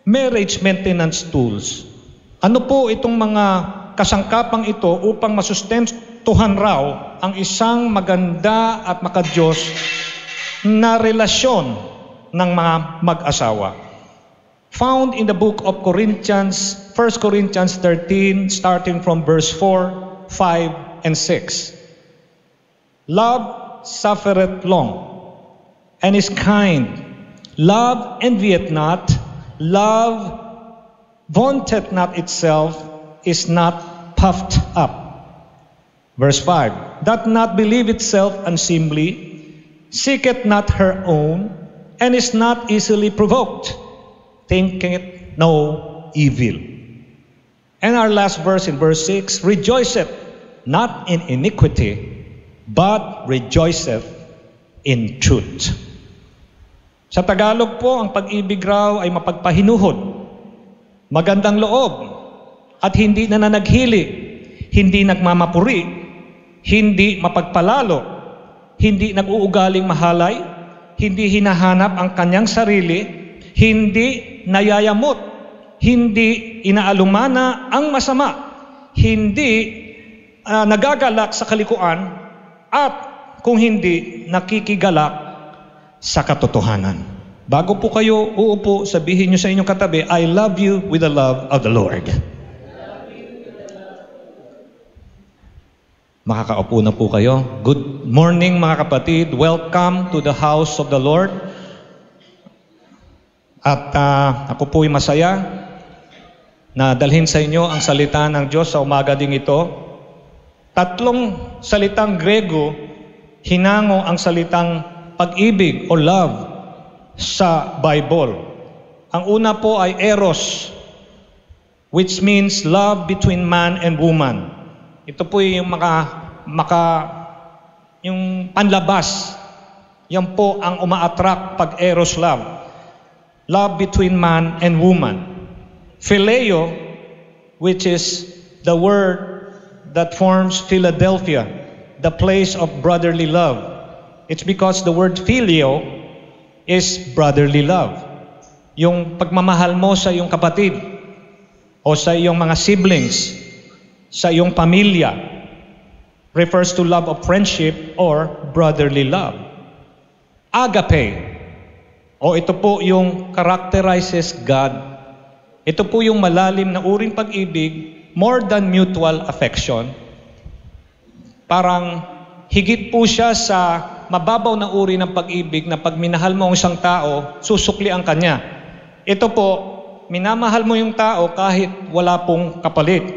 marriage maintenance tools. Ano po itong mga kasangkapang ito upang masustentuhan raw ang isang maganda at makadiyos na relasyon ng mga mag-asawa? Found in the book of Corinthians, 1 Corinthians 13, starting from verse 4, 5, and 6. Love suffereth long, and is kind. Love envieth not. Love vaunteth not itself, is not puffed up. Verse 5. Doth not believe itself unseemly, seeketh not her own, and is not easily provoked, thinketh no evil. And our last verse in verse 6, rejoiceth not in iniquity, but rejoiceth in truth. Sa Tagalog po, ang pag-ibig raw ay mapagpahinuhod, magandang loob, at hindi nananaghili, hindi nagmamapuri, hindi mapagpalalo, hindi nag-uugaling mahalay, hindi hinahanap ang kanyang sarili, hindi nayayamot, hindi inaalumana ang masama, hindi nagagalak sa kalikuan, at kung hindi nakikigalak sa katotohanan. Bago po kayo uupo, sabihin nyo sa inyong katabi, I love you with the love of the Lord. Makakaupo na po kayo. Good morning mga kapatid. Welcome to the house of the Lord. At ako po'y masaya na dalhin sa inyo ang salita ng Diyos sa umaga ding ito. 3 salitang Grego, hinango ang salitang pag-ibig o love sa Bible. Ang una po ay eros, which means love between man and woman. Ito po yung yung panlabas. Yan po ang uma-attract pag eros love. Love between man and woman. Phileo, which is the word that forms Philadelphia, the place of brotherly love. It's because the word filio is brotherly love. Yung pagmamahal mo sa iyong kapatid o sa iyong mga siblings, sa iyong pamilya, refers to love of friendship or brotherly love. Agape, o ito po yung characterizes God. Ito po yung malalim na uring pag-ibig, more than mutual affection. Parang higit po siya sa mababaw na uri ng pag-ibig na pag minahal mo ang isang tao, susukli ang kanya. Ito po, minamahal mo yung tao kahit wala pong kapalit.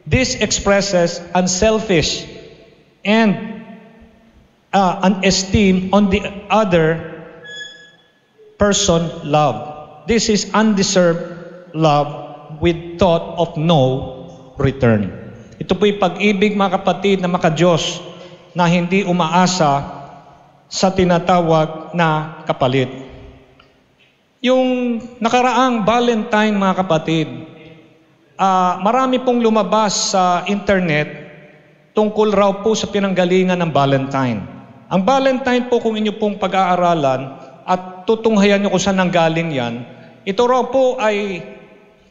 This expresses unselfish and an esteem on the other person love. This is undeserved love with thought of no return. Ito po'y pag-ibig mga kapatid na makadiyos na hindi umaasa sa tinatawag na kapalit. Yung nakaraang Valentine mga kapatid, marami pong lumabas sa internet tungkol raw po sa pinanggalingan ng Valentine. Ang Valentine po kung inyo pong pag-aaralan at tutunghayan nyo kung saan nanggaling yan, ito raw po ay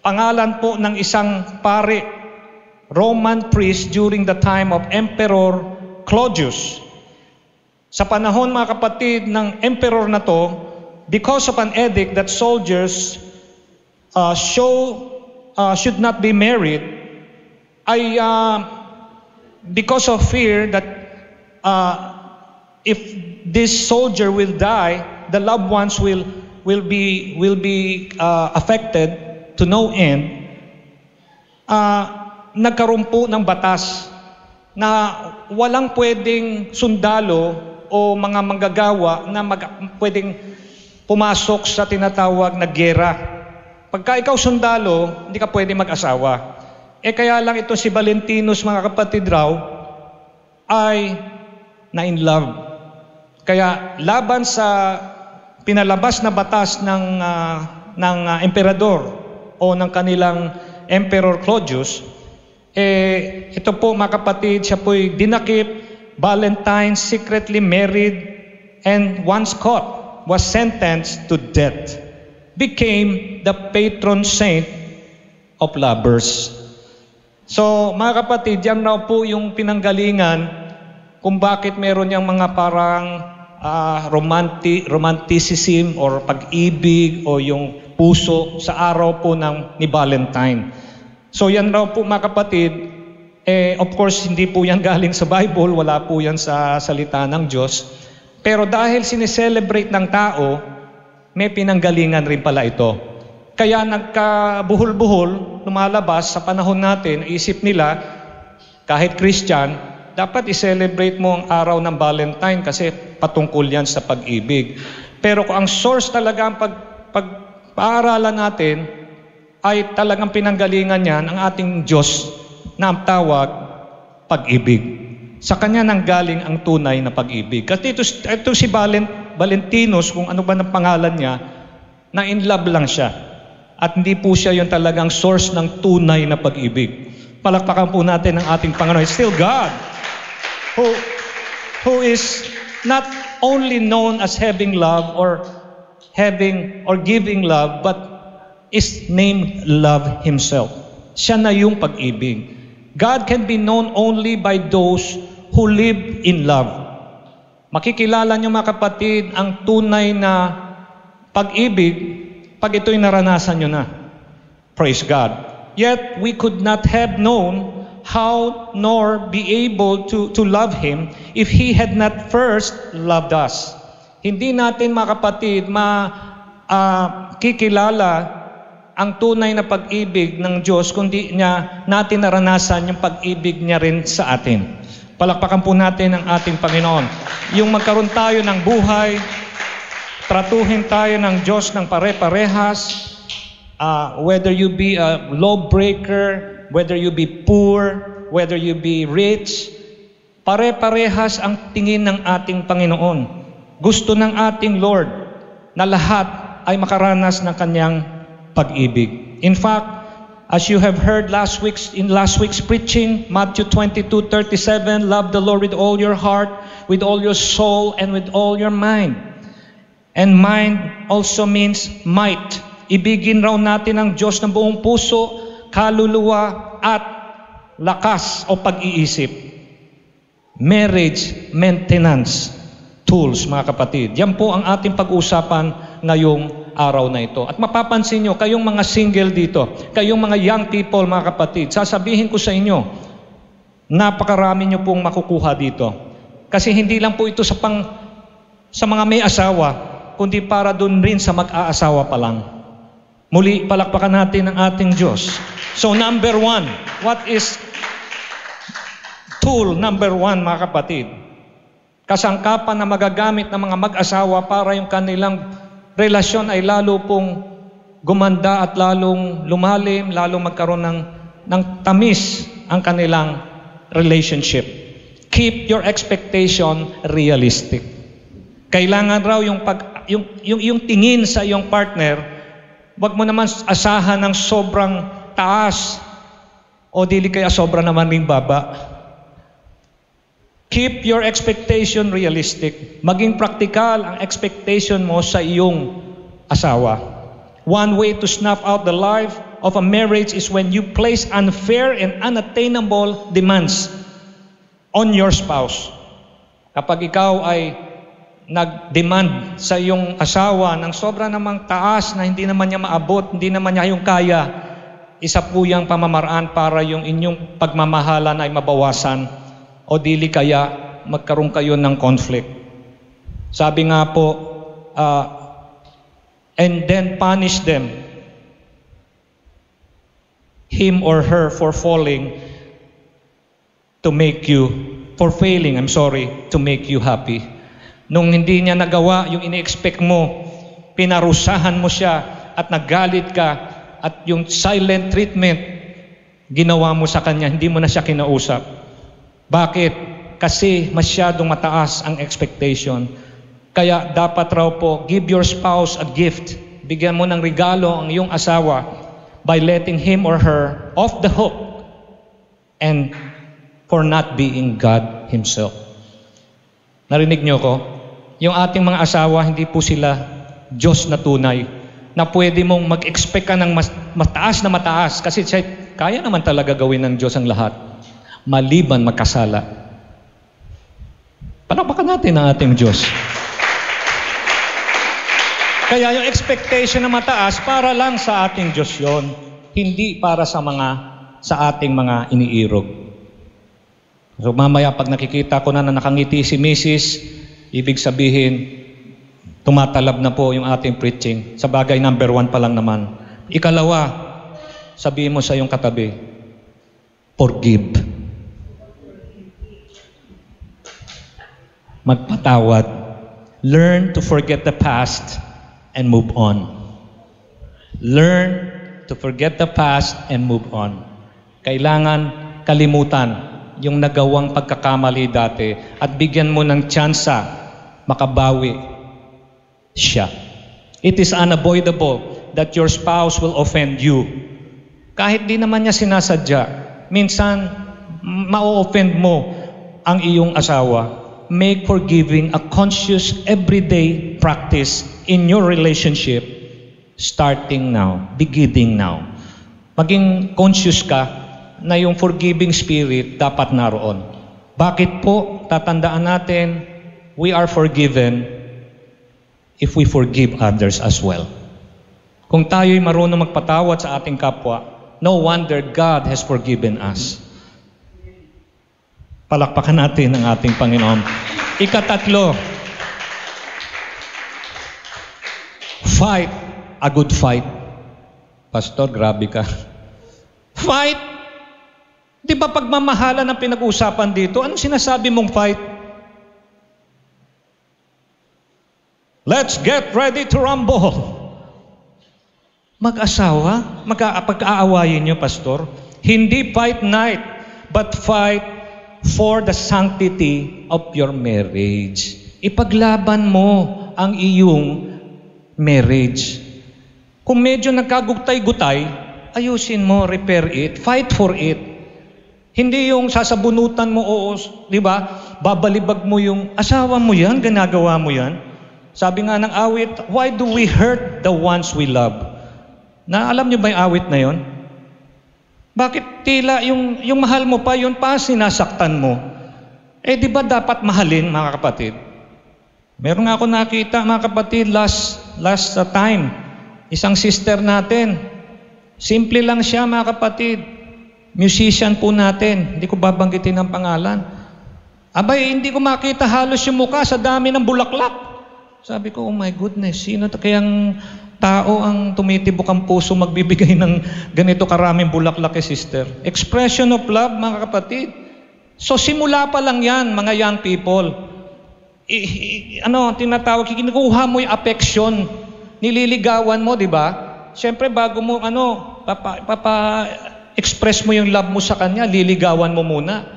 pangalan po ng isang pare, Roman priest during the time of Emperor Claudius. Sa panahon mga kapatid ng emperor na to, because of an edict that soldiers should not be married, ay because of fear that if this soldier will die, the loved ones will be affected to no end, nagkaroon po ng batas na walang pwedeng sundalo o mga manggagawa na pwedeng pumasok sa tinatawag na giyera. Pagka ikaw sundalo, hindi ka pwedeng mag-asawa. Kaya lang ito si Valentinus, mga kapatid raw, ay na-in love. Kaya laban sa pinalabas na batas ng emperador o ng kanilang Emperor Claudius, ito po mga kapatid, siya po'y dinakip, Valentine secretly married, and once caught, was sentenced to death. became the patron saint of lovers. So, mga kapatid, yan raw po yung pinanggalingan kung bakit meron yung mga parang romanticism or pag-ibig o yung puso sa araw po ni Valentine. So, yan raw po, mga kapatid, of course, hindi po yan galing sa Bible, wala po yan sa salita ng Diyos. Pero dahil sineselebrate ng tao, may pinanggalingan rin pala ito. Kaya nagkabuhol-buhol, lumalabas sa panahon natin, isip nila, kahit Christian, dapat i-celebrate mo ang araw ng Valentine kasi patungkol yan sa pag-ibig. Pero kung ang source talaga ang pag-paaralan natin, ay talagang pinanggalingan yan ang ating Diyos na ang tawag, pag-ibig. Sa kanya nanggaling ang tunay na pag-ibig. Kasi ito si Valentinus, kung ano ba ng pangalan niya, na in love lang siya. At hindi po siya yung talagang source ng tunay na pag-ibig. Palakpakan po natin ang ating Panginoon. It's still God who is not only known as having love or giving love, but is named love Himself. Siya na yung pag-ibig. God can be known only by those who live in love. Makikilala niyo, mga kapatid, ang tunay na pag-ibig pag ito'y naranasan niyo na. Praise God. Yet, we could not have known how nor be able to love Him if He had not first loved us. Hindi natin, mga kapatid, makikilala ang tunay na pag-ibig ng Diyos kundi niya natin naranasan yung pag-ibig niya rin sa atin. Palakpakan po natin ang ating Panginoon. Yung magkaroon tayo ng buhay, tratuhin tayo ng Diyos ng pare-parehas, whether you be a lawbreaker, whether you be poor, whether you be rich, pare-parehas ang tingin ng ating Panginoon. Gusto ng ating Lord na lahat ay makaranas ng kanyang pag-ibig. In fact, as you have heard in last week's preaching, Matthew 22:37, love the Lord with all your heart, with all your soul, and with all your mind. And mind also means might. Ibigin raw natin ang Diyos ng buong puso, kaluluwa, at lakas o pag-iisip. Marriage maintenance tools, mga kapatid. Yan po ang ating pag-usapan ngayong araw na ito. At mapapansin nyo, kayong mga single dito, kayong mga young people, mga kapatid, sasabihin ko sa inyo, napakarami nyo pong makukuha dito. Kasi hindi lang po ito sa mga may asawa, kundi para dun rin sa mag-aasawa pa lang. Muli, palakpakan natin ang ating Diyos. So, number one, what is tool number one, mga kapatid? Kasangkapan na magagamit ng mga mag-asawa para yung kanilang relasyon ay lalo pong gumanda at lalong lumalim, lalong magkaroon ng tamis ang kanilang relationship. Keep your expectation realistic. Kailangan raw yung tingin sa iyong partner, wag mo naman asahan ng sobrang taas o dili kaya sobra naman ring baba. Keep your expectation realistic. Maging practical ang expectation mo sa iyong asawa. One way to snuff out the life of a marriage is when you place unfair and unattainable demands on your spouse. Kapag ikaw ay nag-demand sa iyong asawa ng sobra namang taas na hindi naman niya maabot, hindi naman niya yung kaya, isa po yung pamamaraan para yung inyong pagmamahalan ay mabawasan o dili kaya magkaroon kayo ng conflict. Sabi nga po, and then punish them, him or her for failing to make you happy. Nung hindi niya nagawa yung ini-expect mo, pinarusahan mo siya at nagalit ka at yung silent treatment ginawa mo sa kanya, hindi mo na siya kinausap. Bakit? Kasi masyadong mataas ang expectation. Kaya dapat raw po, give your spouse a gift. Bigyan mo ng regalo ang iyong asawa by letting him or her off the hook and for not being God Himself. Narinig niyo ko? Yung ating mga asawa, hindi po sila Diyos na tunay. na pwede mong mag-expect ka ng mataas na mataas kasi kaya naman talaga gawin ng Diyos ang lahat maliban magkasala. Palakpakan natin ang ating Diyos. Kaya yung expectation na mataas para lang sa ating Diyos yon, hindi para sa ating mga iniirog. So mamaya pag nakikita ko na nakangiti si Mrs., ibig sabihin tumatalab na po yung ating preaching. Sa bagay, number 1 pa lang naman. Ikalawa, sabihin mo sa iyong katabi, forgive. Magpatawad. Learn to forget the past and move on. Learn to forget the past and move on. Kailangan kalimutan yung nagawang pagkakamali dati at bigyan mo ng tsansa makabawi siya. It is unavoidable that your spouse will offend you. Kahit di naman niya sinasadya, minsan ma-offend mo ang iyong asawa. Make forgiving a conscious everyday practice in your relationship starting now, beginning now. Maging conscious ka na yung forgiving spirit dapat naroon. Bakit po? Tatandaan natin, we are forgiven if we forgive others as well. Kung tayo'y marunong magpatawad sa ating kapwa, no wonder God has forgiven us. Palakpakan natin ang ating Panginoon. Ikatatlo, fight a good fight. Pastor, grabe ka. Fight! Di ba pagmamahala ng pinag-uusapan dito, anong sinasabi mong fight? Let's get ready to rumble. Mag-asawa, pag-aawayin niyo, Pastor, hindi fight night, but fight for the sanctity of your marriage. Ipaglaban mo ang iyong marriage. Kung medyo nagkagutay-gutay, ayusin mo, repair it, fight for it. Hindi yung sasabunutan mo, di ba? Babalibag mo yung asawa mo yan, ginagawa mo yan. Sabi nga ng awit, why do we hurt the ones we love? Na alam niyo ba yung awit na yon? Bakit tila yung mahal mo pa, yun pa sinasaktan mo? Eh di ba dapat mahalin, mga kapatid? Meron nga ako nakita, mga kapatid, last time, isang sister natin. Simple lang siya, mga kapatid. Musician po natin. Hindi ko babanggitin ang pangalan. Abay, hindi ko makita halos yung mukha sa dami ng bulaklak. Sabi ko, oh my goodness, sino kayang tao ang tumitibok ang puso magbibigay ng ganito karaming bulaklak kay sister? Expression of love, mga kapatid. So simula pa lang yan, mga young people. Tinatawag, kinukuha mo yung affection, nililigawan mo, di ba? Siyempre, bago mo, express mo yung love mo sa kanya, liligawan mo muna.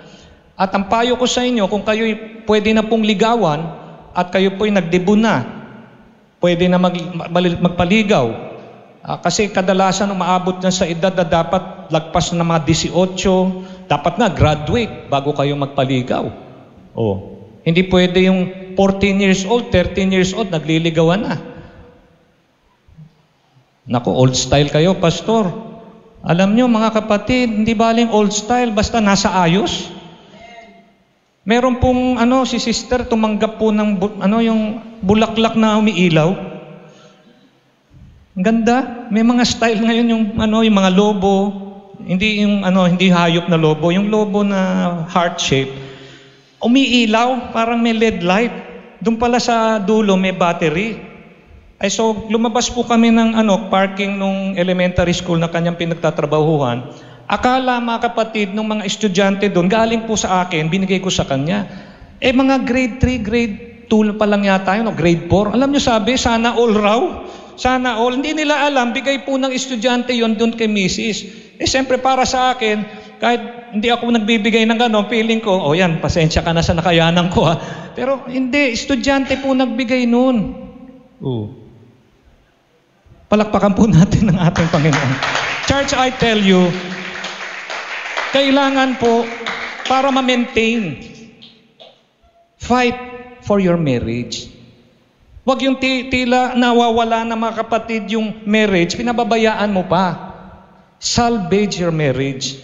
At ang payo ko sa inyo, kung kayo pwede na pong ligawan, at kayo po'y nagdebut na, pwede na magpaligaw. Kasi kadalasan umaabot na sa edad na dapat lagpas na mga 18, dapat na graduate bago kayo magpaligaw. Hindi pwede yung 14 years old, 13 years old, nagliligawan na. Naku, old style kayo, Pastor. Alam nyo, mga kapatid, hindi baling old style, basta nasa ayos. Meron pong si sister tumanggap po ng yung bulaklak na umiilaw. Ang ganda. May mga style ngayon yung yung mga lobo, hindi yung hindi hayop na lobo, yung lobo na heart shape. Umiilaw, parang may LED light. Doon pala sa dulo may battery. So lumabas po kami ng parking nung elementary school na kanyang pinagtatrabahuhan. Akala, mga kapatid, nung mga estudyante doon, galing po sa akin, binigay ko sa kanya. Mga grade 3, grade 2 pa lang yata yun, grade 4. Alam nyo sabi, sana all raw. Sana all. Hindi nila alam, bigay po ng estudyante yon doon kay Mrs. Siyempre para sa akin, kahit hindi ako nagbibigay ng feeling ko, yan, pasensya ka na sa nakayanan ko ha. Pero hindi, estudyante po nagbigay noon. Palakpakan po natin ng ating Panginoon. Church, I tell you, kailangan po, para ma-maintain, fight for your marriage. Huwag yung tila nawawala na mga kapatid yung marriage, pinababayaan mo pa. Salvage your marriage.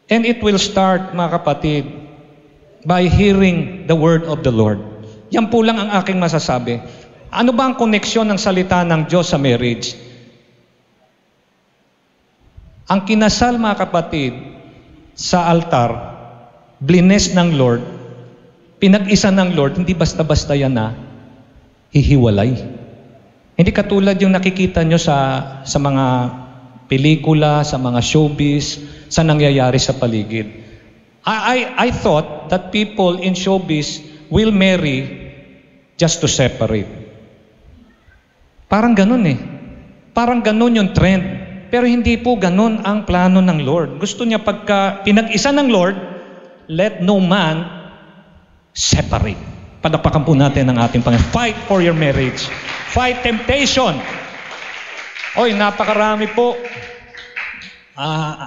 And it will start, mga kapatid, by hearing the word of the Lord. Yan po lang ang aking masasabi. Ano ba ang koneksyon ng salita ng Diyos sa marriage? Ang kinasal, mga kapatid, sa altar, blines ng Lord, pinag-isa ng Lord, hindi basta-basta yan na hihiwalay. Hindi katulad yung nakikita nyo sa mga pelikula, sa mga showbiz, sa nangyayari sa paligid. I thought that people in showbiz will marry just to separate. Parang ganun eh. Parang ganun yung trend. Pero hindi po ganun ang plano ng Lord. Gusto niya pagka pinag-isa ng Lord, let no man separate. Palakpakan po natin ang ating Panginoon. Fight for your marriage. Fight temptation. Oy, napakarami po.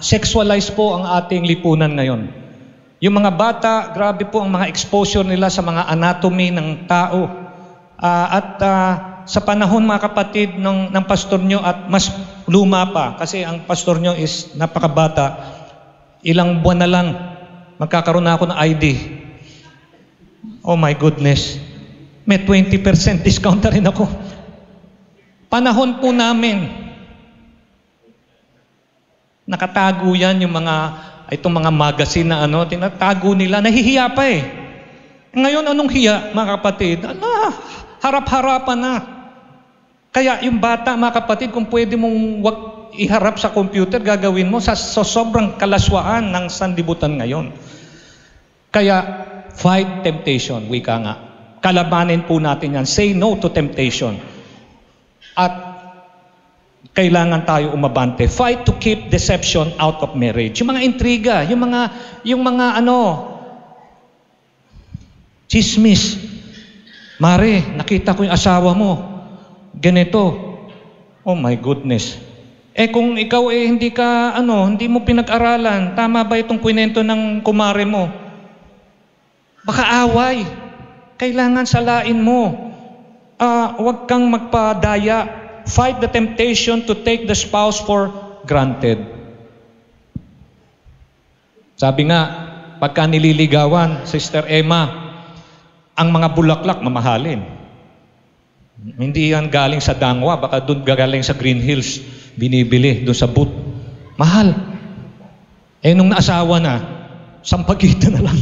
Sexualize po ang ating lipunan ngayon. Yung mga bata, grabe po ang mga exposure nila sa mga anatomy ng tao. Sa panahon, mga kapatid, ng pastor nyo at mas luma pa, kasi ang pastor nyo is napakabata, ilang buwan na lang, magkakaroon na ako ng ID. Oh my goodness. May 20% discount na rin ako. Panahon po namin, nakatago yan yung itong mga magazine na tinatago nila, nahihiya pa eh. Ngayon, anong hiya, mga kapatid? Harap-harapan na. Kaya yung bata, mga kapatid, kung pwede mong wag iharap sa computer, gagawin mo sa sobrang kalaswaan ng sanlibutan ngayon. Kaya, fight temptation, wika nga. Kalabanin po natin yan. Say no to temptation. At kailangan tayo umabante. Fight to keep deception out of marriage. Yung mga intriga, yung mga chismis. Mare, nakita ko yung asawa mo. Ganito. Oh my goodness. Kung ikaw hindi mo pinag-aralan, tama ba itong kwento ng kumare mo? Baka away. Kailangan salain mo. Huwag kang magpadaya. Fight the temptation to take the spouse for granted. Sabi nga, pagka nililigawan, Sister Emma, ang mga bulaklak mamahalin. Hindi yan galing sa Dangwa, baka doon galing sa Green Hills, binibili doon sa booth. Mahal. Nung naasawa na, sampagitan na lang.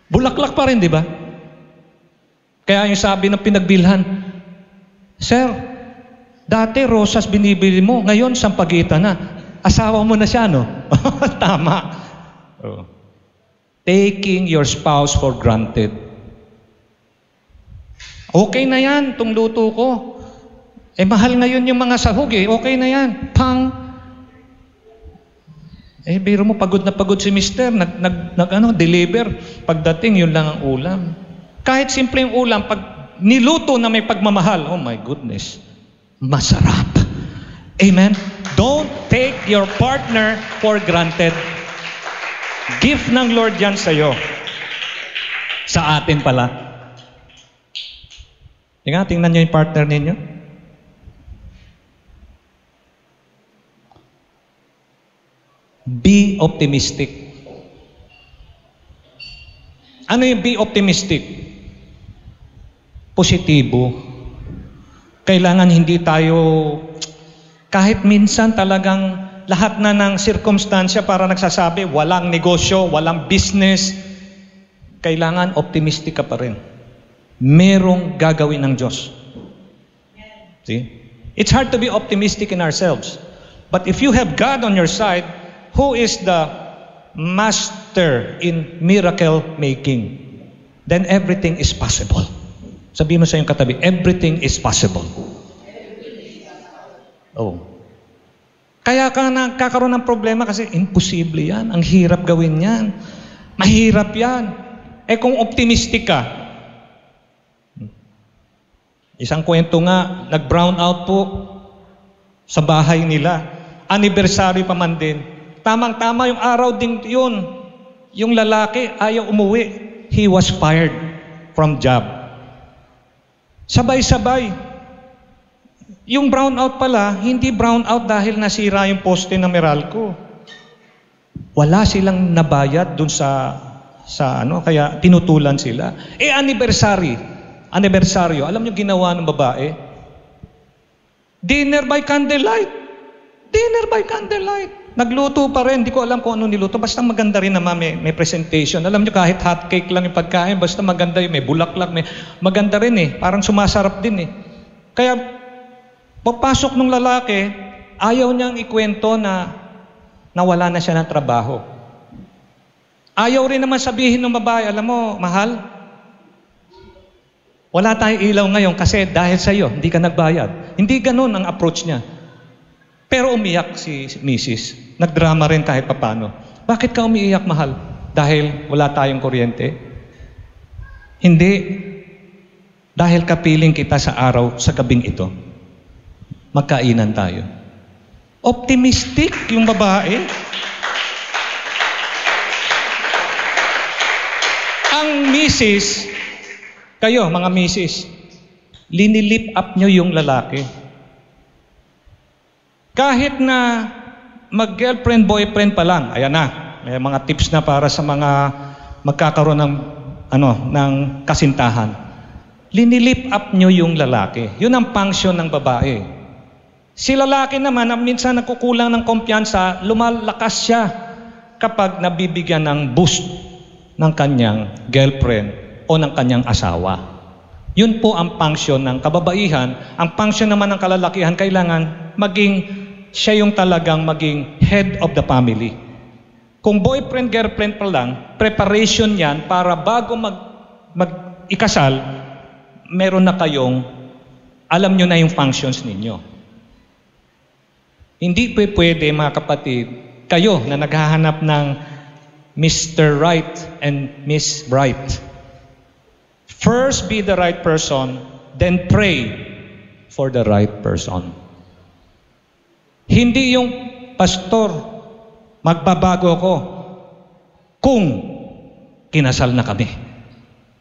Bulaklak pa rin, di ba? Kaya yung sabi ng pinagbilhan, Sir, dati rosas binibili mo, ngayon sampagitan na. Asawa mo na siya, no? Tama. Taking your spouse for granted. Okay na yan, itong luto ko. Mahal ngayon yung mga sahog eh. Okay na yan. Pang. Biro mo, pagod na pagod si Mister. Deliver. Pagdating, yun lang ang ulam. Kahit simple yung ulam, pag niluto na may pagmamahal, oh my goodness, masarap. Amen? Don't take your partner for granted. Gift ng Lord yan sa'yo. Sa atin pala. Tingnan nyo yung partner ninyo. Be optimistic. Ano yung be optimistic? Positibo. Kailangan hindi tayo, kahit minsan talagang lahat na ng sirkumstansya para nagsasabi, walang negosyo, walang business, kailangan optimistic ka pa rin. Merong gagawin ng Diyos. See? It's hard to be optimistic in ourselves. But if you have God on your side, who is the master in miracle making, then everything is possible. Sabihin mo sa iyong katabi, everything is possible. Oh. Kaya ka nagkakaroon ng problema kasi imposible yan. Ang hirap gawin yan. Mahirap yan. Kung optimistic ka, isang kwento nga, nag-brown out po sa bahay nila. Anniversary pa man din. Tamang-tama yung araw din yun. Yung lalaki ayaw umuwi. He was fired from job. Sabay-sabay. Yung brownout pala, hindi brownout dahil nasira yung poste ng Meralco. Wala silang nabayad dun sa kaya tinutulan sila. Anibersaryo, alam niyo ginawa ng babae? Dinner by candlelight. Nagluto pa rin, hindi ko alam kung ano niluto. Basta maganda rin naman, may presentation. Alam niyo kahit hot cake lang yung pagkain, basta maganda yun, may bulaklak, maganda rin eh. Parang sumasarap din eh. Kaya, pagpasok ng lalaki, ayaw niyang ikwento na nawala na siya ng trabaho. Ayaw rin naman sabihin ng babae, alam mo, mahal, wala tayong ilaw ngayon kasi dahil sa iyo, hindi ka nagbayad. Hindi ganun ang approach niya. Pero umiyak si Mrs. Nagdrama rin kahit papano. Bakit ka umiiyak, mahal? Dahil wala tayong kuryente? Hindi. Dahil kapiling kita sa araw, sa gabing ito. Magkainan tayo. Optimistic yung babae. Ang misis, kayo mga misis, linilip up nyo yung lalaki. Kahit na mag-girlfriend, boyfriend pa lang, ayan na, may mga tips na para sa mga magkakaroon ng kasintahan. Linilip up nyo yung lalaki. Yun ang function ng babae. Si lalaki naman, minsan nagkukulang ng kumpiyansa, lumalakas siya kapag nabibigyan ng boost ng kanyang girlfriend o ng kanyang asawa. Yun po ang function ng kababaihan. Ang function naman ng kalalakihan, kailangan siya yung talagang maging head of the family. Kung boyfriend, girlfriend pa lang, preparation yan para bago ikasal, meron na kayong, alam nyo na yung functions ninyo. Hindi pwede mga kapatid, kayo na naghahanap ng Mr. Right and Miss Right. First be the right person, then pray for the right person. Hindi yung, pastor, magbabago ako kung kinasal na kami.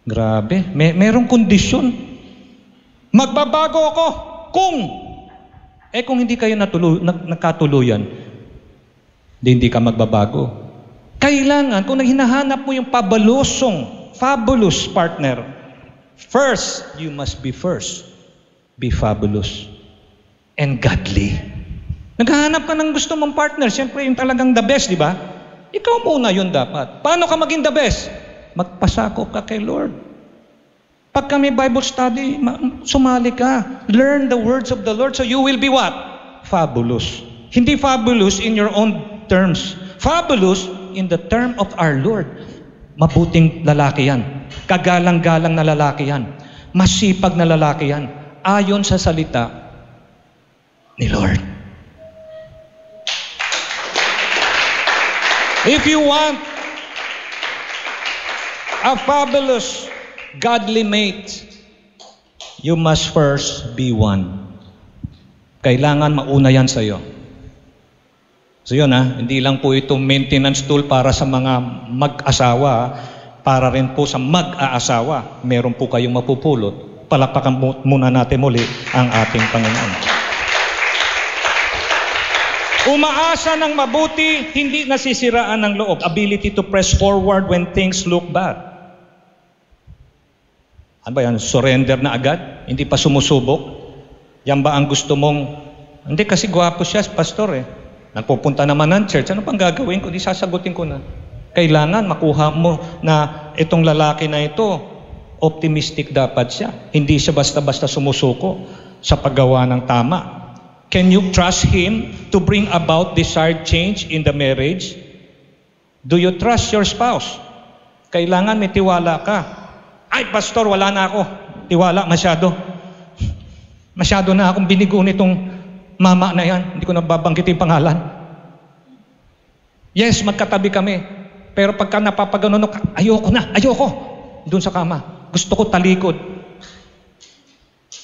Grabe, merong kondisyon. Magbabago ako kung hindi kayo nagkatuluyan, hindi ka magbabago. Kailangan, kung hinahanap mo yung fabulous partner, first, you must be first. Be fabulous and godly. Naghahanap ka ng gusto mong partner, siyempre yung talagang the best, di ba? Ikaw muna yun dapat. Paano ka maging the best? Magpasako ka kay Lord. Pag kami Bible study, sumali ka. Learn the words of the Lord so you will be what? Fabulous. Hindi fabulous in your own terms. Fabulous in the term of our Lord. Mabuting lalaki yan. Kagalang-galang na lalaki yan. Masipag na lalaki yan. Ayon sa salita ni Lord. If you want a fabulous, godly mate, you must first be one. Kailangan mauna yan sa'yo. So yun hindi lang po ito maintenance tool para sa mga mag-asawa, para rin po sa mag-aasawa. Meron po kayong mapupulot. Palapakan muna natin muli ang ating Panginoon. Umaasa ng mabuti, hindi nasisiraan ng loob. Ability to press forward when things look bad. Ano ba yan? Surrender na agad? Hindi pa sumusubok? Yan ba ang gusto mong... Hindi kasi gwapo siya, pastor Nagpupunta naman ng church. Ano pang gagawin ko? Di sasagutin ko na. Kailangan makuha mo na itong lalaki na ito, optimistic dapat siya. Hindi siya basta-basta sumusuko sa paggawa ng tama. Can you trust Him to bring about desired change in the marriage? Do you trust your spouse? Kailangan may tiwala ka. Ay, pastor, wala na ako. Tiwala, masyado. Masyado na akong binigo nitong mama na yan. Hindi ko nababanggitin pangalan. Yes, magkatabi kami. Pero pagka napapagano'n, ayoko. Doon sa kama. Gusto ko talikod.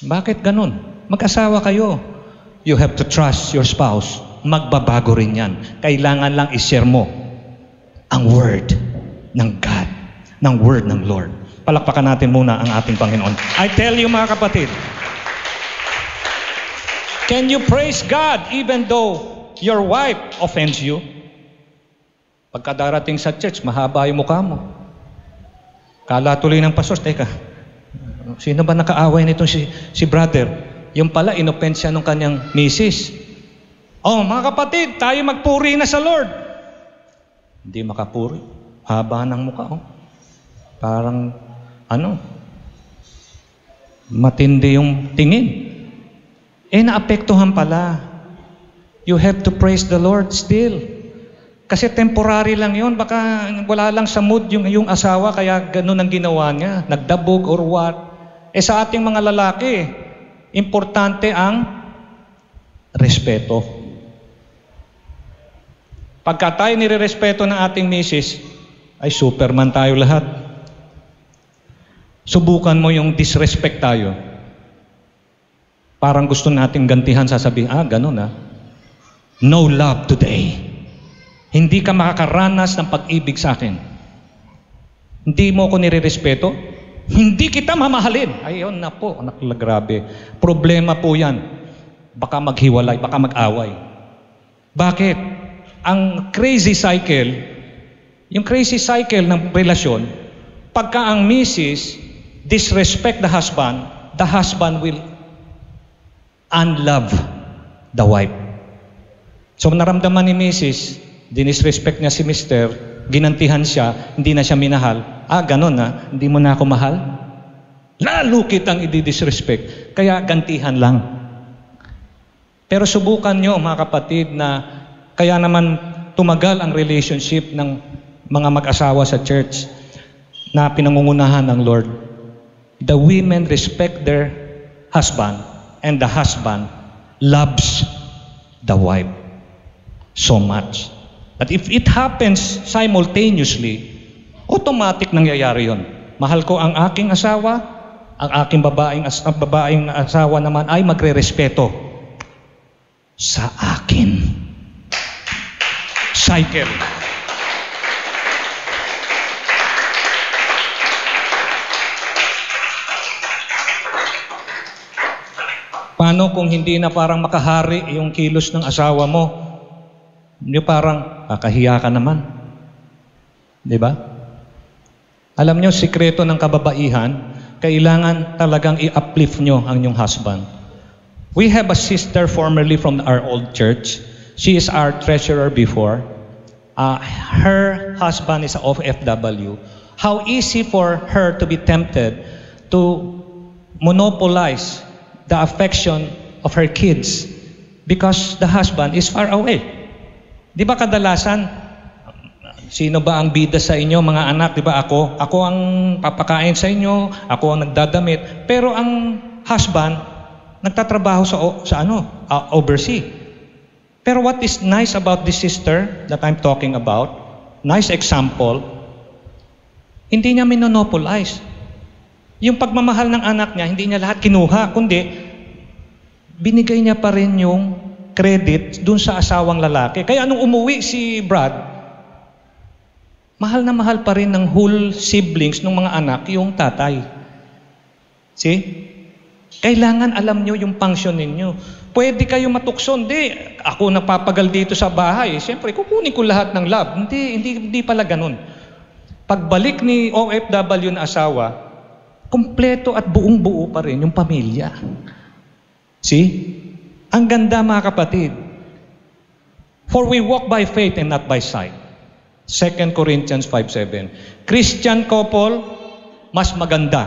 Bakit ganun? Mag-asawa kayo. You have to trust your spouse. Magbabago rin yan. Kailangan lang i-share mo ang word ng God, ng word ng Lord. Palakpakan natin muna ang ating Panginoon. I tell you mga kapatid, can you praise God even though your wife offends you? Pagkadarating sa church, mahaba yung mukha mo. Kala tuloy ng pastor, teka, sino ba nakaaway nito si brother? Yung pala, inoffend siya ng kanyang misis. Oh, mga kapatid, tayo magpuri na sa Lord. Hindi makapuri. Haba ng mukha, oh. Parang, matindi yung tingin. Naapektuhan pala. You have to praise the Lord still. Kasi temporary lang yun. Baka wala lang sa mood yung asawa, kaya ganun ang ginawa niya. Nagdabog or what. Sa ating mga lalaki, importante ang respeto. Pagka tayo nire-respeto ng ating misis, ay superman tayo lahat. Subukan mo yung disrespect tayo. Parang gusto nating gantihan, sasabihin, ganun . No love today. Hindi ka makakaranas ng pag-ibig sa akin. Hindi mo ako nire-respeto, hindi kita mamahalin. Ayun na po, grabe. Problema po yan. Baka maghiwalay, baka mag-away. Bakit? Ang crazy cycle, yung crazy cycle ng relasyon, pagka ang misis disrespect the husband will unlove the wife. So naramdaman ni misis, dinisrespect niya si mister, ginantihan siya, hindi na siya minahal. Ganun na, hindi mo na ako mahal? Lalo kitang i-disrespect, kaya gantihan lang. Pero subukan nyo mga kapatid na kaya naman tumagal ang relationship ng mga mag-asawa sa church na pinangungunahan ng Lord. The women respect their husband and the husband loves the wife so much. But if it happens simultaneously, automatic nangyayari yon. Mahal ko ang aking asawa, ang aking babaeng asawa naman ay magre-respeto sa akin. Cycle. Paano kung hindi na parang makahari yung kilos ng asawa mo? Hindi parang kakahiya ka naman. Di ba? Alam nyo, sikreto ng kababaihan, kailangan talagang i-uplift nyo ang inyong husband. We have a sister formerly from our old church. She is our treasurer before. Her husband is an OFW. How easy for her to be tempted to monopolize the affection of her kids because the husband is far away. Di ba kadalasan, sino ba ang bida sa inyo mga anak? Di ba ako? Ako ang papakain sa inyo, ako ang nagdadamit. Pero ang husband, nagtatrabaho sa overseas. Pero what is nice about this sister that I'm talking about, nice example, hindi niya minonopolize. Yung pagmamahal ng anak niya, hindi niya lahat kinuha, kundi binigay niya pa rin yung credit dun sa asawang lalaki. Kaya nung umuwi si Brad, mahal na mahal pa rin ng whole siblings ng mga anak yung tatay. See? Kailangan alam nyo yung function ninyo. Pwede kayo matukso, hindi. Ako napapagal dito sa bahay. Siyempre, kukunin ko lahat ng love. Hindi pala ganun. Pagbalik ni OFW na asawa, kumpleto at buong-buo pa rin yung pamilya. See? Ang ganda mga kapatid. For we walk by faith and not by sight. 2 Corinthians 5:7. Christian couple, mas maganda,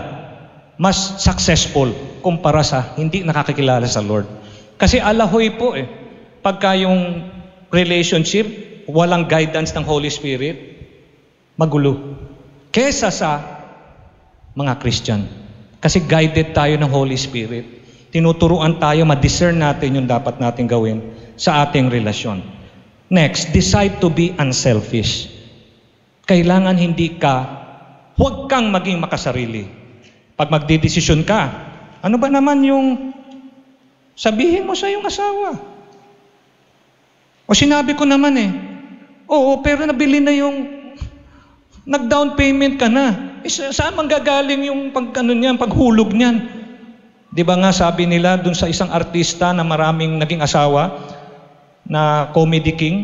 mas successful kumpara sa hindi nakakakilala sa Lord. Kasi alahoy po pagka yung relationship, walang guidance ng Holy Spirit, magulo. Kesa sa mga Christian. Kasi guided tayo ng Holy Spirit. Tinuturuan tayo, ma-discern natin yung dapat natin gawin sa ating relasyon. Next, decide to be unselfish. Kailangan huwag kang maging makasarili. Pag magdidesisyon ka, ano ba naman yung sabihin mo sa iyong asawa? O sinabi ko naman oo, pero nabili na yung nag-down payment ka na. Saan manggagaling yung paghulog niyan? Di ba nga sabi nila dun sa isang artista na maraming naging asawa, na comedy king,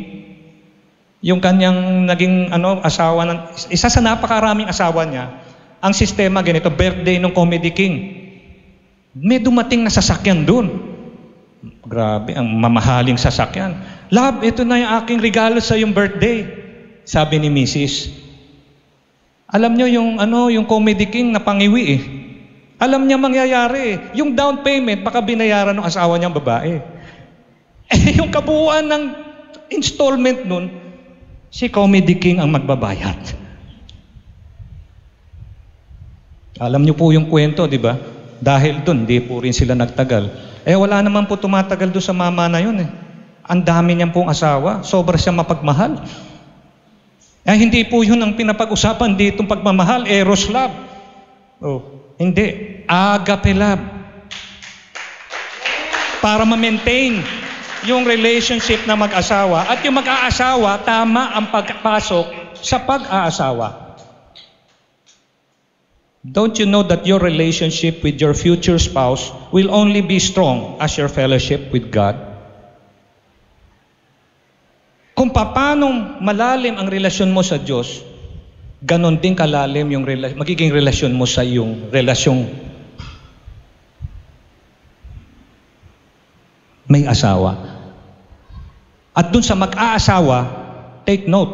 yung kanyang naging asawa, isa sa napakaraming asawa niya, ang sistema ganito, birthday ng comedy king. May dumating na sasakyan dun. Grabe, ang mamahaling sasakyan. Love, ito na yung aking regalo sa yung birthday. Sabi ni Mrs. Alam nyo yung comedy king na pangiwi eh. Alam niya mangyayari eh. Yung down payment, baka binayaran ng asawa niyang babae. Eh, yung kabuuan ng installment nun, si comedy king ang magbabayad. Alam niyo po yung kwento, di ba? Dahil dun, di po rin sila nagtagal. Eh, wala naman po tumatagal doon sa mama na yun eh. Ang dami niyang pong asawa, sobra siya mapagmahal. Eh, hindi po yun ang pinapag-usapan ditong pagmamahal, eros love. Oh, hindi. Agape love. Para ma-maintain yung relationship na mag-asawa at yung mag-aasawa, tama ang pagpasok sa pag-aasawa. Don't you know that your relationship with your future spouse will only be strong as your fellowship with God? Kung paano malalim ang relasyon mo sa Diyos, ganon din kalalim yung magiging relasyon mo sa iyong relasyong may asawa. At dun sa mag-aasawa, take note,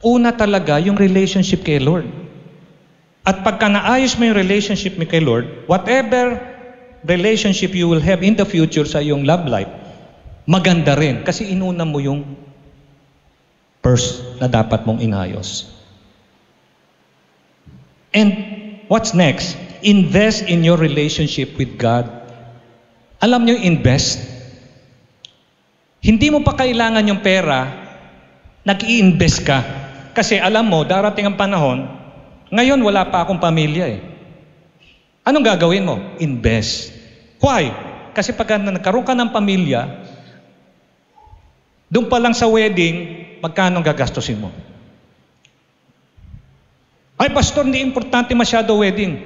una talaga yung relationship kay Lord. At pagka naayos mo yung relationship mo kay Lord, whatever relationship you will have in the future sa iyong love life, maganda rin. Kasi inuna mo yung first na dapat mong inayos. And what's next? Invest in your relationship with God. Alam niyo, invest. Hindi mo pa kailangan yung pera, nag-i-invest ka. Kasi alam mo, darating ang panahon, ngayon wala pa akong pamilya eh. Anong gagawin mo? Invest. Why? Kasi pag nagkaroon ka ng pamilya, doon pa lang sa wedding, magkano gagastusin mo? Ay, pastor, hindi importante masyado wedding.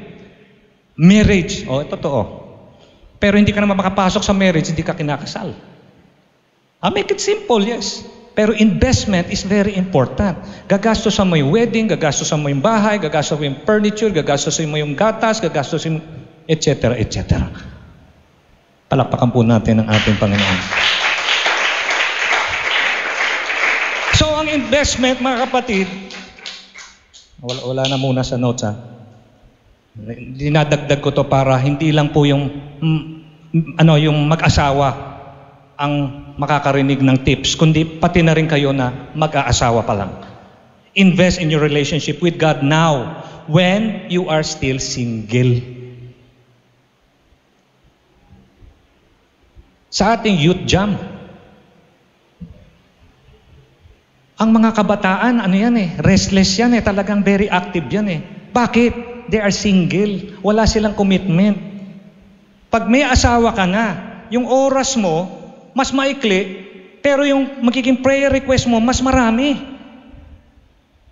Marriage. Oh, totoo. Pero hindi ka naman makapasok sa marriage, hindi ka kinakasal. I make it simple, yes. Pero investment is very important. Gagastosan mo yung wedding, gagastosan mo yung bahay, gagastosan mo yung furniture, gagastosan mo yung gatas, gagastosan mo, etc., etc. Palakpakan po natin ang ating Panginoon. So, ang investment, mga kapatid, wala na muna sa notes, ha? Dinadagdag ko to para hindi lang po yung yung mag-asawa ang makakarinig ng tips, kundi pati na rin kayo na mag-aasawa pa lang. Invest in your relationship with God now when you are still single. Sa ating youth jam, ang mga kabataan, restless yan talagang very active yan Bakit? They are single. Wala silang commitment. Pag may asawa ka na, yung oras mo, mas maikli, pero yung magiging prayer request mo, mas marami.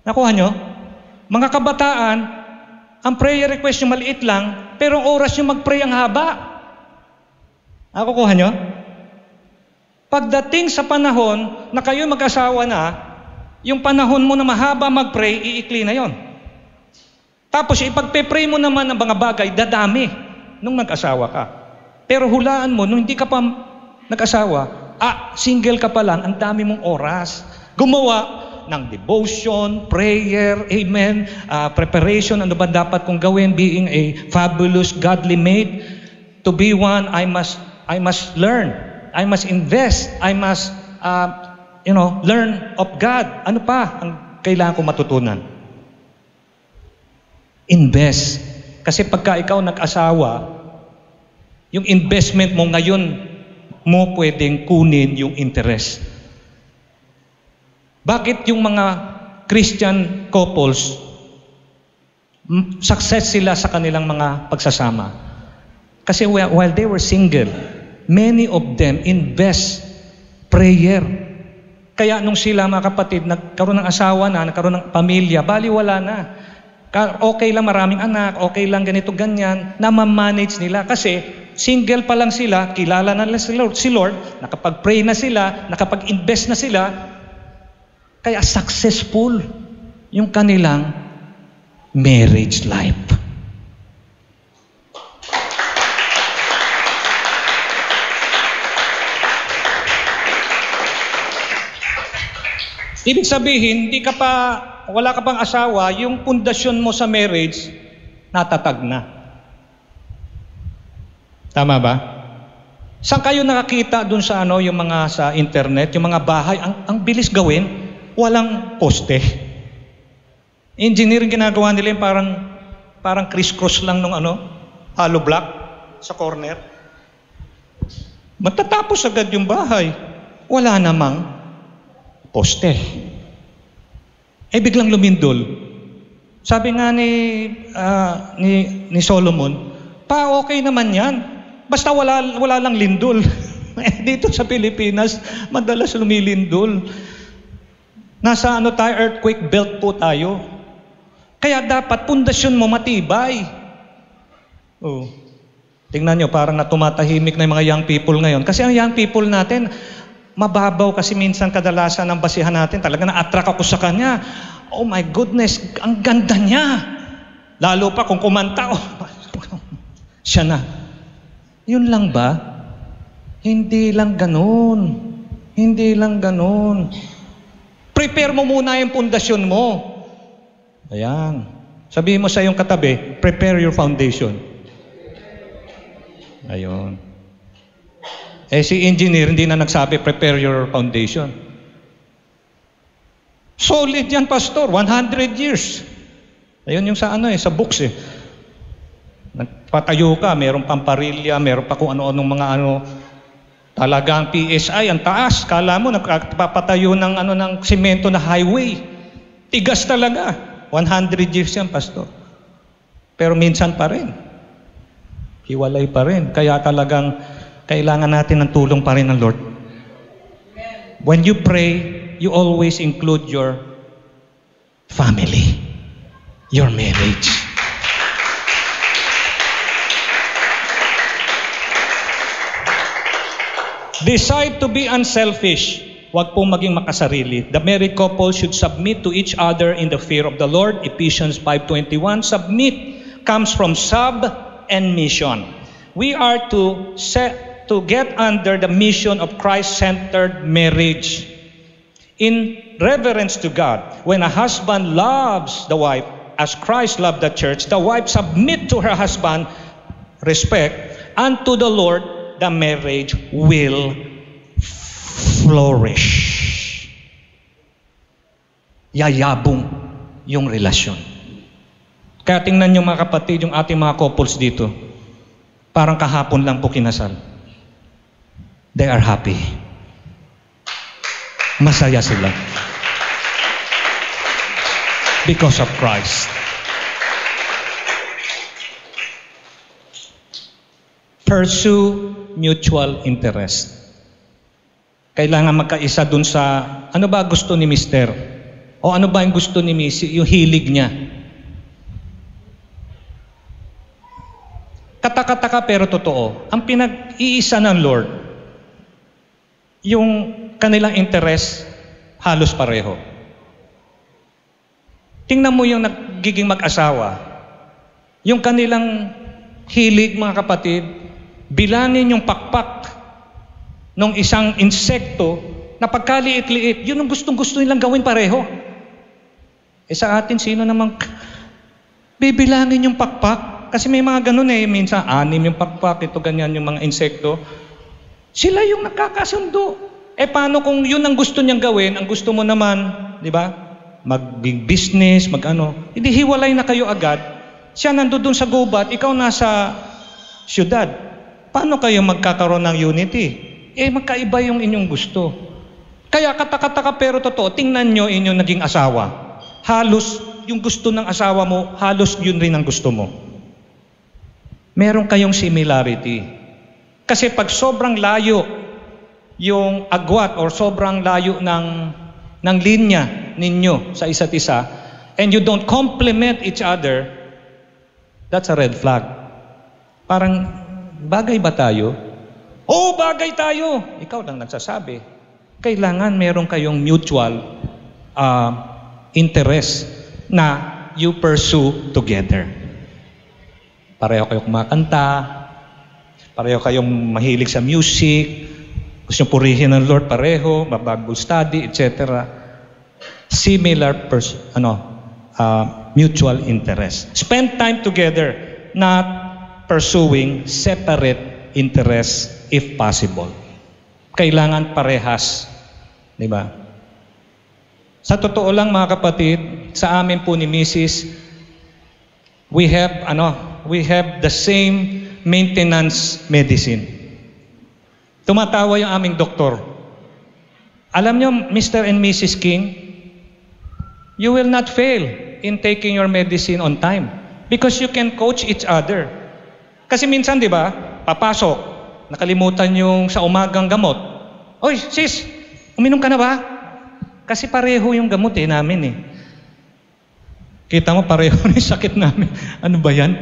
Nakuha nyo? Mga kabataan, ang prayer request nyo maliit lang, pero ang oras nyo mag-pray ang haba. Nakukuha nyo? Pagdating sa panahon na kayo mag-asawa na, yung panahon mo na mahaba mag-pray, iikli na yon. Tapos ipagpe-pray mo naman ng mga bagay, dadami nung nag-asawa ka. Pero hulaan mo, nung hindi ka pa nag-asawa, single ka pa lang, ang dami mong oras. Gumawa ng devotion, prayer, amen, preparation, ano ba dapat kong gawin, being a fabulous, godly mate. To be one, I must learn. I must invest. I must, learn of God. Ano pa ang kailangan kong matutunan? Invest. Kasi pagka ikaw nag-asawa, yung investment mo ngayon, mo pwedeng kunin yung interest. Bakit yung mga Christian couples, success sila sa kanilang mga pagsasama? Kasi while they were single, many of them invest prayer. Kaya nung sila, mga kapatid, nagkaroon ng asawa na, nagkaroon ng pamilya, baliwala na. Okay lang maraming anak, okay lang ganito, ganyan, na ma-manage nila. Kasi single pa lang sila, kilala na nila si Lord, nakapag-pray na sila, nakapag-invest na sila, kaya successful yung kanilang marriage life. Ibig sabihin, wala ka pang asawa, yung pundasyon mo sa marriage, natatag na. Tama ba? Saan kayo nakakita dun sa yung mga sa internet, yung mga bahay, ang bilis gawin, walang poste. Engineering ginagawa nila yung parang criss-cross lang nung hollow block sa corner. Matatapos agad yung bahay. Wala namang poste. Biglang lumindol. Sabi nga ni Solomon, okay naman yan. Basta wala lang lindol. Dito sa Pilipinas, madalas lumilindol. Nasa tayo, earthquake belt po tayo. Kaya dapat pundasyon mo matibay. Tingnan nyo, parang tumatahimik na yung mga young people ngayon. Kasi ang young people natin, mababaw kasi minsan kadalasan ng basihan natin. Talaga na-attract ako sa kanya. Oh my goodness, ang ganda niya. Lalo pa kung kumanta, siya na. Yun lang ba? Hindi lang ganun. Hindi lang ganun. Prepare mo muna yung pundasyon mo. Ayan. Sabihin mo sa iyong katabi, prepare your foundation. Ayun. Si engineer, hindi na nagsabi, prepare your foundation. Solid yan, pastor. 100 years. Ayun yung sa sa books Nagpatayo ka, mayroong pamparilya, mayroon pa kung ano-anong mga talagang PSI, ang taas. Kala mo, nagpapatayo ng simento na highway. Tigas talaga. 100 years yan, pastor. Pero minsan pa rin. Hiwalay pa rin. Kaya talagang kailangan natin ng tulong pa rin ng Lord. When you pray, you always include your family, your marriage. Decide to be unselfish. Huwag pong maging makasarili. The married couple should submit to each other in the fear of the Lord. Ephesians 5:21. Submit comes from sub and mission. We are to get under the mission of Christ-centered marriage. In reverence to God, when a husband loves the wife as Christ loved the church, the wife submit to her husband, respect, unto the Lord, the marriage will flourish. Yayabong yung relasyon. Kaya tingnan nyo mga kapatid, yung ating mga couples dito, parang kahapon lang po kinasal. They are happy. Masaya sila. Because of Christ. Pursue mutual interest. Kailangan magkaisa dun sa ano ba gusto ni Mister? O ano ba yung gusto ni Missy? Yung hilig niya. Kataka-taka pero totoo. Ang pinag-iisa ng Lord, yung kanilang interest, halos pareho. Tingnan mo yung nagiging mag-asawa. Yung kanilang hilig, mga kapatid, bilangin yung pakpak ng isang insekto na pagkaliit-liit, yun ang gustong-gusto nilang gawin pareho. Sa atin, sino namang bibilangin yung pakpak? Kasi may mga ganun minsan 6 yung pakpak, ito ganyan yung mga insekto. Sila yung nakakasundo. Paano kung yun ang gusto niyang gawin, ang gusto mo naman, di ba? Mag-business, Hindi hiwalay na kayo agad. Siya nandoon sa gubat, ikaw nasa syudad. Paano kayo magkakaroon ng unity? Magkaiba yung inyong gusto. Kaya kataka-taka pero totoo, tingnan nyo inyong naging asawa. Halos yung gusto ng asawa mo, halos yun rin ang gusto mo. Meron kayong similarity. Kasi pag sobrang layo yung agwat or sobrang layo ng linya ninyo sa isa't isa, and you don't complement each other, that's a red flag. Parang, bagay ba tayo? Oo, bagay tayo. Ikaw lang nagsasabi. Kailangan meron kayong mutual interest na you pursue together. Pareho kayong kumakanta, pareho kayong mahilig sa music, gusto nyo purihin ng Lord pareho, Bible study, etc. Similar mutual interest. Spend time together, not pursuing separate interests if possible. Kailangan parehas, di ba? Sa totoo lang mga kapatid, sa amin po ni Mrs., we have the same maintenance medicine. Tumatawa yung aming doktor. Alam nyo, Mr. and Mrs. King, you will not fail in taking your medicine on time because you can coach each other. Kasi minsan, di ba, papasok, nakalimutan yung sa umagang gamot. Oy, sis, uminom ka na ba? Kasi pareho yung gamot namin eh. Kita mo, pareho na yung sakit namin. Ano ba yan?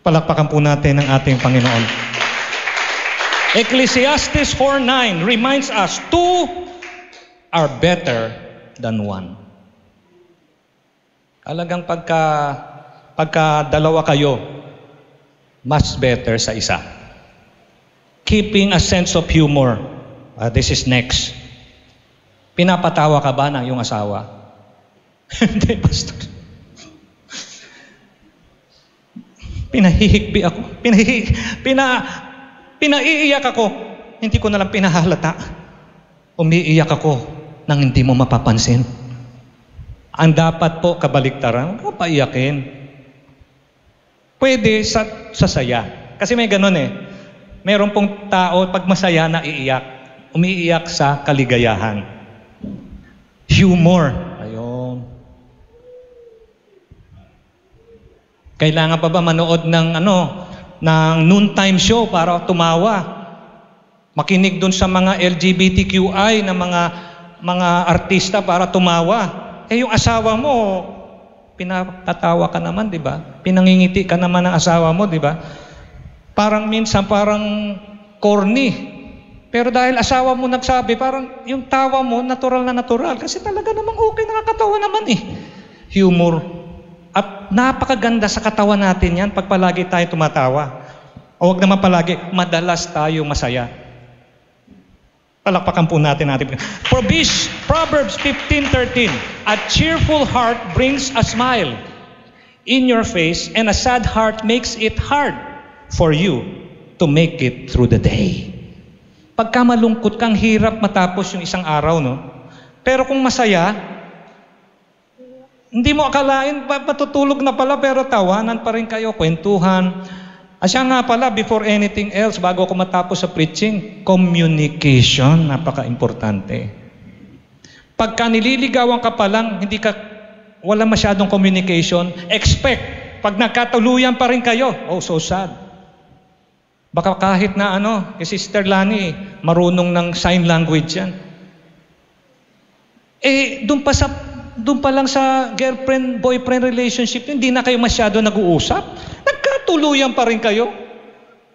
Palakpakan po natin ang ating Panginoon. Ecclesiastes 4:9 reminds us, two are better than one. Alagang pagka dalawa kayo, much better sa isa. Keeping a sense of humor. This is next. Pinapatawa ka ba ng iyong asawa? Hindi, pastor. Pinahihikbi ako. Pinaiiyak ako. Hindi ko nalang pinahalata. Umiiyak ako nang hindi mo mapapansin. Ang dapat po kabaliktaran, huwag mo paiyakin. Pwede sa saya. Kasi may ganun Meron pong tao, pag masaya na iiyak, umiiyak sa kaligayahan. Humor. Ayun. Kailangan pa ba manood ng noontime show para tumawa? Makinig dun sa mga LGBTQI na mga artista para tumawa. Yung asawa mo, pinatatawa ka naman, di ba? Pinangingiti ka naman ng asawa mo, di ba? Parang minsan, parang corny. Pero dahil asawa mo nagsabi, parang yung tawa mo, natural na natural. Kasi talaga namang okay, nakakatawa naman Humor. At napakaganda sa katawan natin yan pag palagi tayo tumatawa. O wag naman palagi, madalas tayo masaya. Palakpakan po natin. Proverbs 15:13. A cheerful heart brings a smile in your face, and a sad heart makes it hard for you to make it through the day. Pagka malungkot kang, hirap matapos yung isang araw, no? Pero kung masaya, hindi mo akalain, matutulog na pala, pero tawanan pa rin kayo, kwentuhan. Asya nga pala, before anything else, bago ako matapos sa preaching, communication, napaka-importante. Pagka nililigawan ka pa lang, wala masyadong communication, expect, pag nagkatuluyan pa rin kayo, oh, so sad. Baka kahit na si Sister Lani, marunong ng sign language yan. Doon pa lang sa girlfriend-boyfriend relationship, hindi na kayo masyado nag-uusap. Nagkatuluyan pa rin kayo.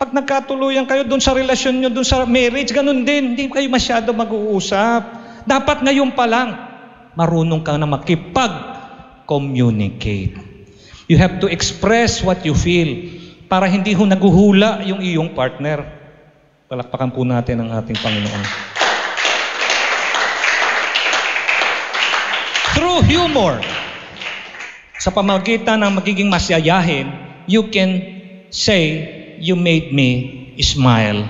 Pag nagkatuluyan kayo doon sa relasyon nyo, doon sa marriage, ganun din. Hindi kayo masyado mag-uusap. Dapat ngayon pa lang, marunong ka na makipag-communicate. You have to express what you feel para hindi naguhula yung iyong partner. Palakpakan po natin ang ating Panginoon. Through humor, sa pamagitan ng magiging masyayahin, you can say, you made me smile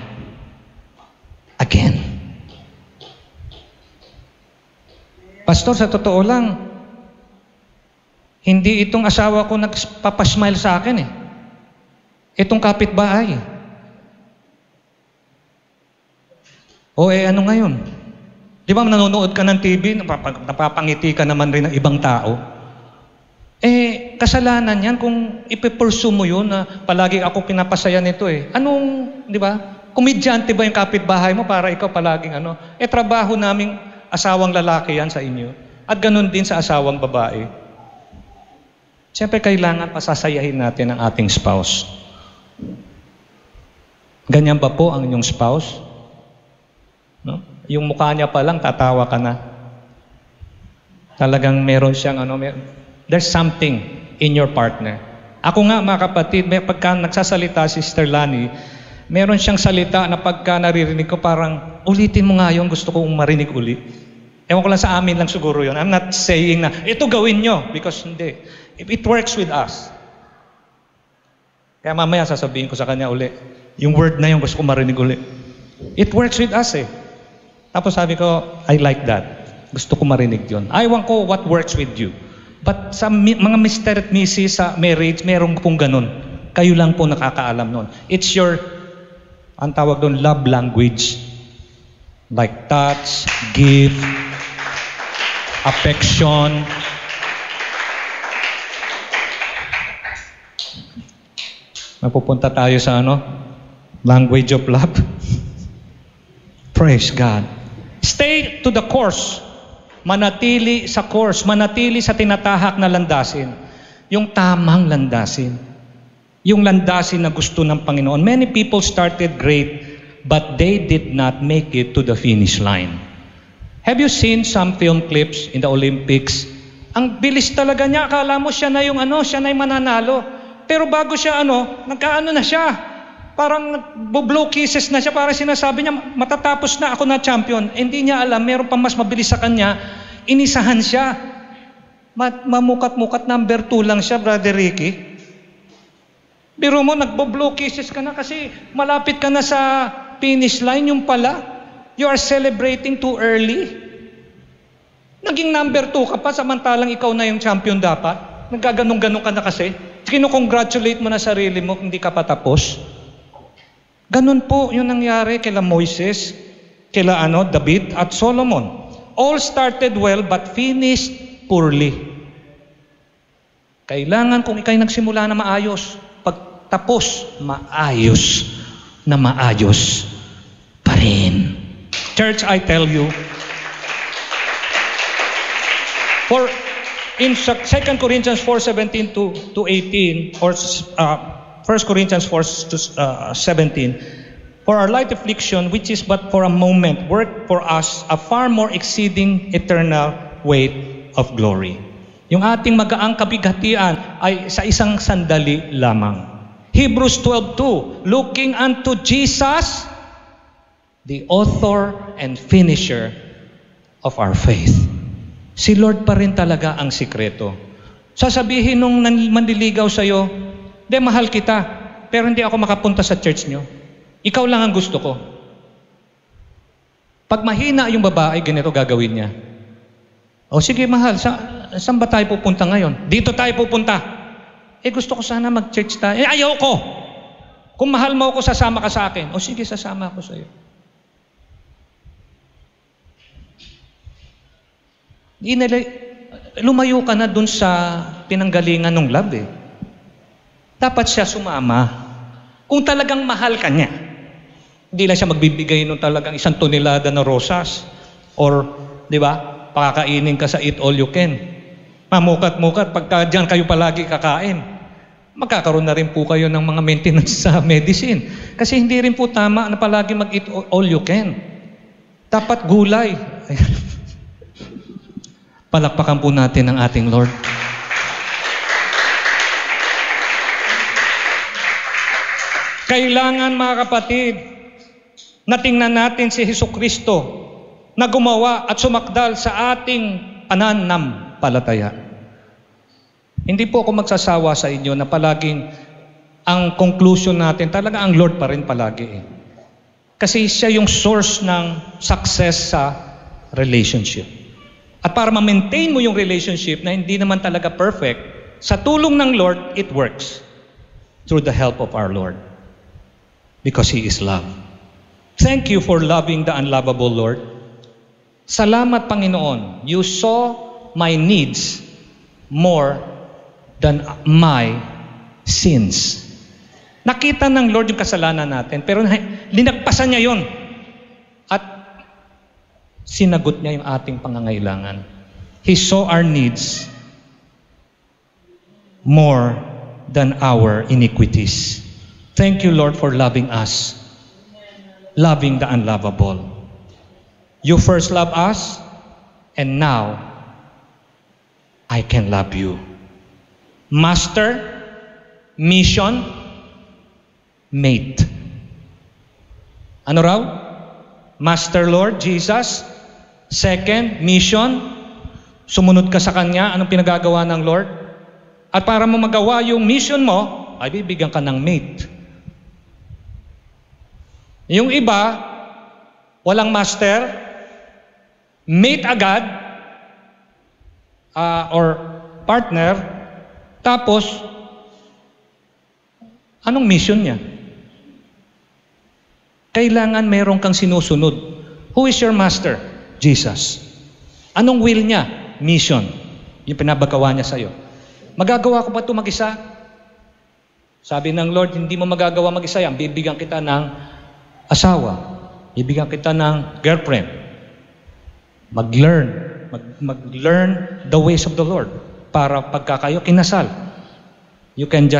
again. Pastor, sa totoo lang, hindi itong asawa ko nagpapasmile sa akin Itong kapitbahay. Ano ngayon? Di ba nanonood ka ng TV, napapangiti ka naman rin ng ibang tao? Kasalanan yan kung ipipursue mo yun na palagi ako pinapasaya nito di ba? Komedyante ba yung kapitbahay mo para ikaw palaging trabaho naming asawang lalaki yan sa inyo. At ganun din sa asawang babae. Siyempre, kailangan pasasayahin natin ang ating spouse. Ganyan ba po ang inyong spouse? No? Yung mukha niya pa lang, tatawa ka na. Talagang meron siyang, there's something in your partner. Ako nga, mga kapatid, pagka nagsasalita si Sister Lani, meron siyang salita na pagka naririnig ko, parang, ulitin mo nga yung gusto kong marinig ulit. Ewan ko lang sa amin lang siguro yun. I'm not saying na, ito gawin nyo, because hindi. It works with us. Kaya mamaya sasabihin ko sa kanya uli, yung word na yung gusto ko marinig uli. It works with us eh. Tapos sabi ko, I like that. Gusto ko marinig yun. Ayaw ko what works with you. But sa mga Mr. at Mrs. sa marriage, meron pong ganun. Kayo lang po nakakaalam nun. It's your, ang tawag doon, love language. Like touch, gift, affection. Mapupunta tayo sa language of love. Praise God. Stay to the course. Manatili sa course. Manatili sa tinatahak na landasin. Yung tamang landasin. Yung landasin na gusto ng Panginoon. Many people started great, but they did not make it to the finish line. Have you seen some film clips in the Olympics? Ang bilis talaga niya. Akala mo siya na yung siya na yung mananalo. Pero bago siya nagkaano na siya. Parang blow kisses na siya. Parang sinasabi niya, matatapos na ako na champion. Hindi niya alam, meron pa mas mabilis sa kanya. Inisahan siya. Mamukat-mukat number 2 lang siya, Brother Ricky. Biro mo, nagbo-blow kisses ka na kasi malapit ka na sa finish line. Yung pala, you are celebrating too early. Naging number 2 ka pa, samantalang ikaw na yung champion dapat. Nagkaganong-ganong ka na kasi. Kino-congratulate mo na sarili mo, hindi ka pa tapos. Ganun po yung nangyari kila Moises, kila David at Solomon. All started well but finished poorly. Kailangan kung ikay nagsimula na maayos, pagtapos maayos na maayos pa rin. Church, I tell you, for in 2 Corinthians 4:17 to 18 or 1 Corinthians 4:17, for our light affliction, which is but for a moment, work for us a far more exceeding eternal weight of glory. Yung ating magaang kabigatian ay sa isang sandali lamang. Hebrews 12:2, looking unto Jesus, the author and finisher of our faith. Si Lord pa rin talaga ang sikreto. Sasabihin nung manliligaw sa'yo, mahal kita, pero hindi ako makapunta sa church nyo. Ikaw lang ang gusto ko. Pag mahina yung babae, ganito gagawin niya. O sige mahal, saan ba tayo pupunta ngayon? Dito tayo pupunta. Gusto ko sana mag-church tayo. Ayaw ko. Kung mahal mo ako, sasama ka sa akin. O sige, sasama ako sa iyo. Lumayo ka na dun sa pinanggalingan ng love eh. Dapat siya sumama. Kung talagang mahal ka niya, hindi lang siya magbibigay nung talagang 1 tonelada na rosas. Or, di ba, pakakainin ka sa eat all you can. Mamukat-mukat, pagka dyan kayo palagi kakain, magkakaroon na rin po kayo ng mga maintenance sa medicine. Kasi hindi rin po tama na palagi mag-eat all you can. Dapat gulay. Palakpakan po natin ang ating Lord. Kailangan, mga kapatid, na tingnan natin si Jesucristo na gumawa at sumakdal sa ating pananampalataya. Hindi po ako magsasawa sa inyo na palaging ang conclusion natin talaga ang Lord pa rin palagi. Kasi siya yung source ng success sa relationship. At para ma-maintain mo yung relationship na hindi naman talaga perfect, sa tulong ng Lord, it works through the help of our Lord. Because He is love. Thank you for loving the unlovable, Lord. Salamat, Panginoon. You saw my needs more than my sins. Nakita ng Lord yung kasalanan natin, pero linagpasan niya yon. At sinagot niya yung ating pangangailangan. He saw our needs more than our iniquities. Thank you, Lord, for loving us, loving the unlovable. You first love us, and now I can love you. Master, mission, mate. Ano raw? Master Lord Jesus. Second, mission. Sumunod ka sa Kanya. Anong pinagagawa ng Lord? At para mo magawa yung mission mo, ay bibigyan ka ng mate. Yung iba, walang master, mate agad, or partner, tapos, anong mission niya? Kailangan meron kang sinusunod. Who is your master? Jesus. Anong will niya? Mission. Yung pinabagawa niya sa'yo. Magagawa ko ba ito mag-isa? Sabi ng Lord, hindi mo magagawa mag-isa yan. Bibigyan kita ng asawa. Bibigyan kita ng girlfriend. Mag-learn the ways of the Lord. Para pagka kayo kinasal, you cannot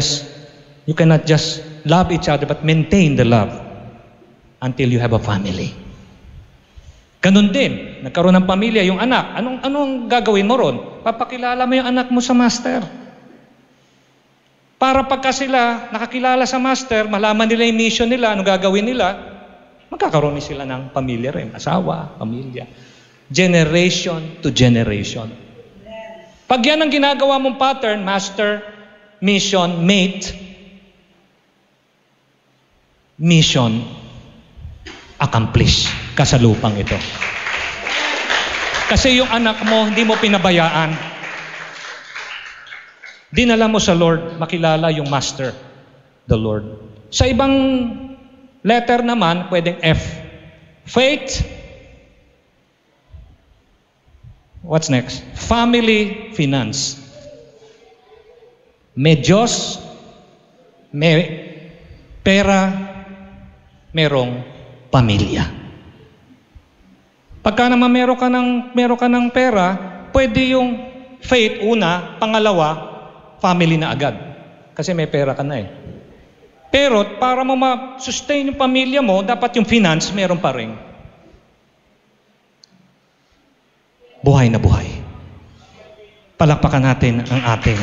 just love each other, but maintain the love until you have a family. Ganun din, nagkaroon ng pamilya, yung anak, anong gagawin mo ron? Papakilala mo yung anak mo sa master. Para pagka sila nakakilala sa master, malaman nila yung mission nila, anong gagawin nila, magkakaroon din sila ng pamilya rin, asawa, pamilya. Generation to generation. Pag yan ang ginagawa mong pattern, master, mission, mate, mission, accomplish ka sa lupang ito. Kasi yung anak mo, hindi mo pinabayaan. Dinala mo sa Lord, makilala yung master, the Lord. Sa ibang letter naman, pwedeng F. Faith. What's next? Family, finance. May Diyos, may pera, merong pamilya. Pagka naman meron ka ng pera, pwede yung faith una, pangalawa, family na agad. Kasi may pera ka na eh. Pero para mo ma-sustain yung pamilya mo, dapat yung finance meron pa rin. Buhay na buhay. Palakpakan natin ang ating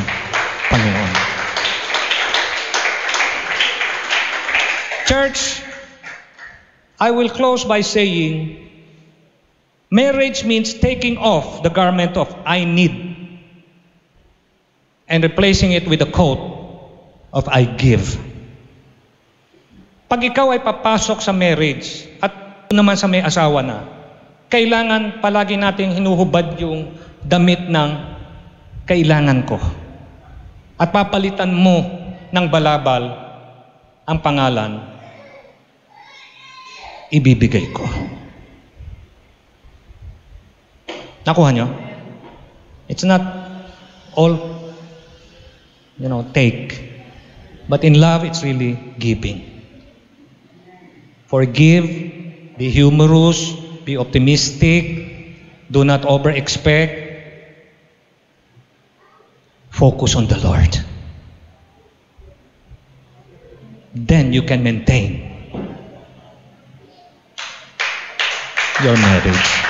Panginoon. Church, I will close by saying, marriage means taking off the garment of I need and replacing it with the coat of I give. Pag ikaw ay papasok sa marriage at naman sa may asawa na, kailangan palagi nating hinuhubad yung damit ng kailangan ko. At papalitan mo ng balabal ang pangalan, ibibigay ko. Nakuha nyo? It's not all, take. But in love, it's really giving. Forgive, be humorous, be optimistic, do not over-expect. Focus on the Lord. Then you can maintain your marriage.